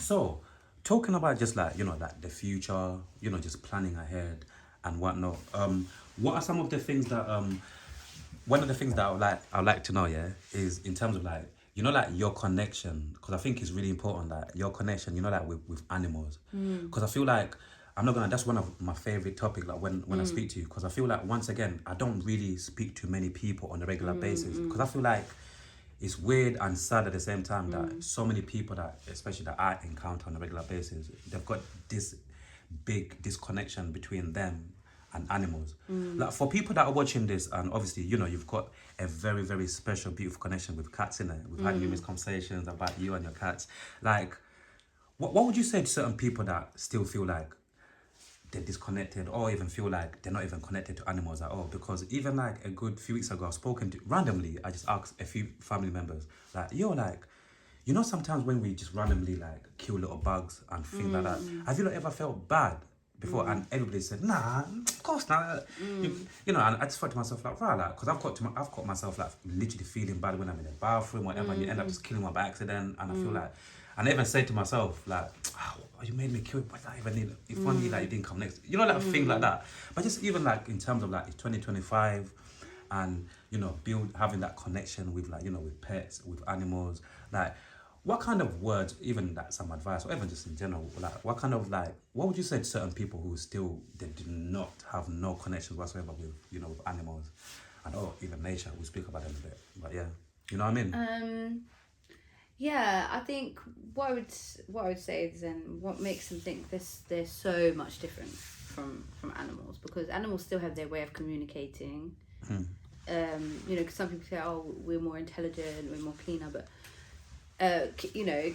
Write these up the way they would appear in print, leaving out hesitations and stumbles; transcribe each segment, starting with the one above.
So, talking about just like, like the future, just planning ahead and whatnot. What are some of the things that one of the things that I would like to know, yeah, is in terms of like, like your connection, because I think it's really important that your connection, like with animals, because I feel like I'm not gonna. That's one of my favorite topics. Like when I speak to you, because I feel like once again I don't really speak to many people on a regular basis, because I feel like it's weird and sad at the same time that so many people that, especially that I encounter on a regular basis, they've got this big disconnection between them and animals. Like for people that are watching this, and obviously, you've got a very, very special, beautiful connection with cats in it. We've had numerous conversations about you and your cats. Like, what would you say to certain people that still feel like they're disconnected or even feel like they're not even connected to animals at all? Because even like a good few weeks ago, I've spoken to, randomly, I just asked a few family members, like, like, sometimes when we just randomly like kill little bugs and things like that, have you not ever felt bad before? And everybody said, nah, of course not. And I just thought to myself, like, right, like, because I've caught myself like literally feeling bad when I'm in the bathroom, whatever, and you end up just killing one by accident. And I feel like, and I even said to myself, like, oh, you made me kill it, but I even need, if only like you didn't come next, like thing like that. But just even like in terms of like 2025 and, having that connection with like, with pets, with animals, like, what kind of words, even like some advice, or even just in general, like what kind of like, what would you say to certain people who still, they do not have no connections whatsoever with, with animals and even nature? We'll speak about them a bit, but yeah, you know what I mean? Yeah, I think what I would say is then what makes them think they're so much different from animals, because animals still have their way of communicating. Because some people say, oh, we're more intelligent, we're more cleaner, but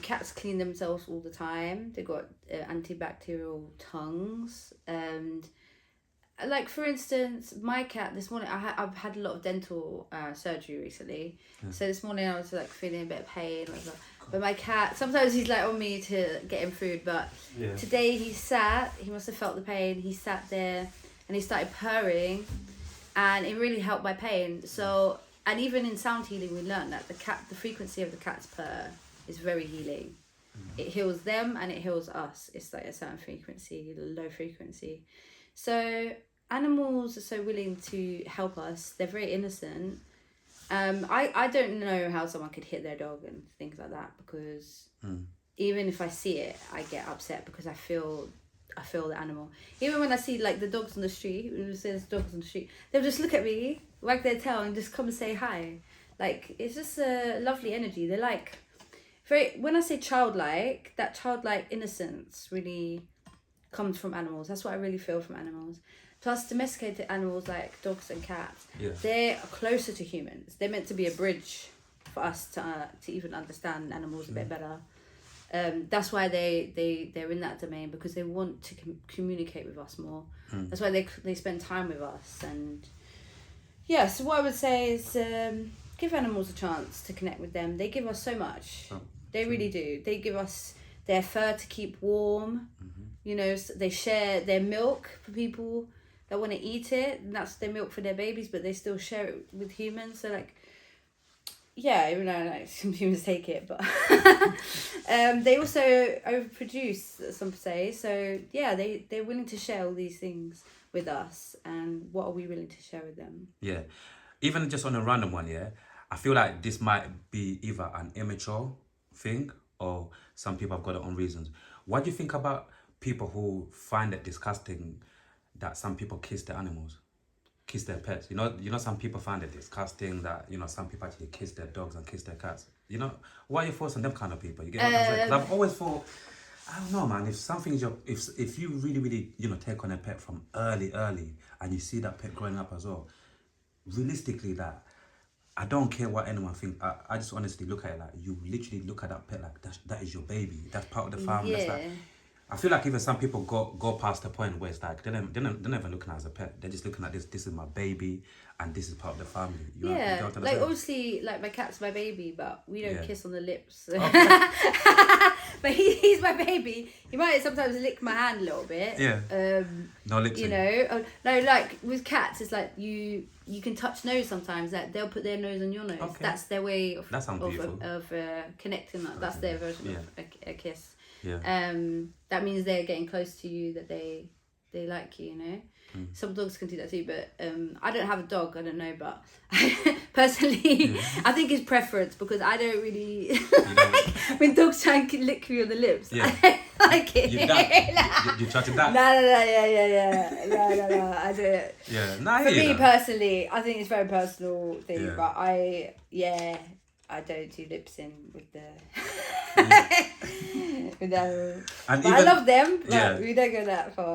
cats clean themselves all the time. They've got antibacterial tongues, and like for instance, my cat this morning, I've had a lot of dental surgery recently. So this morning I was like feeling a bit of pain, whatever. But my cat, sometimes he's like on me to get him food, but today he must have felt the pain, he sat there and he started purring, and it really helped my pain. So, and even in sound healing, we learned that the frequency of the cat's purr is very healing. It heals them and it heals us. It's like a certain frequency, low frequency. So animals are so willing to help us. They're very innocent. I don't know how someone could hit their dog and things like that, because even if I see it, I get upset because I feel the animal. Even when I see like the dogs on the street, when we see there's dogs on the street, they'll just look at me, wag their tail, and just come and say hi. Like, it's just a lovely energy. They're like very, when I say childlike, that childlike innocence really comes from animals. That's what I really feel from animals. Plus, domesticated animals like dogs and cats, they're closer to humans. They're meant to be a bridge for us to even understand animals a bit better. That's why they're in that domain, because they want to communicate with us more. That's why they spend time with us. And yeah, so what I would say is give animals a chance to connect with them. They give us so much. They really do. They give us their fur to keep warm. They share their milk for people that want to eat it, and that's their milk for their babies, but they still share it with humans. So like, yeah, even though like some humans take it, but they also overproduce, some say. So yeah, they're willing to share all these things with us, and what are we willing to share with them? Yeah, even just on a random one, yeah, I feel like this might be either an immature thing or some people have got their own reasons. What do you think about people who find it disgusting that some people kiss their animals, kiss their pets? Some people find it disgusting that some people actually kiss their dogs and kiss their cats. What are your thoughts on them kind of people? You get what I'm saying? 'Cause I've always thought, I don't know, man. If something's if you really, really, take on a pet from early, and you see that pet growing up as well, realistically, that I don't care what anyone thinks. I just honestly look at it like, you literally look at that pet like that is your baby. That's part of the family. Yeah. That's like, I feel like even some people go past the point where it's like they're not even looking at it as a pet. They're just looking at this. This is my baby, and this is part of the family. You know what I'm like saying? obviously, like my cat's my baby, but we don't kiss on the lips. Okay. But he's my baby. He might sometimes lick my hand a little bit. Yeah. No licking. No, like with cats, it's like you can touch nose sometimes. Like they'll put their nose on your nose. Okay. That's their way of That sounds beautiful. of connecting. That's their version of a kiss. Yeah. That means they're getting close to you, that they like you, you know. Some dogs can do that too, but I don't have a dog, I don't know, but personally I think it's preference, because I don't really when dogs try and lick me on the lips, I don't like it. You try to that? No, I don't. Yeah, no, I For hear me that. personally, I think it's a very personal thing, Yeah. but I don't do lip sync with the with them. And But I even- love them, but Yeah. we don't go that far.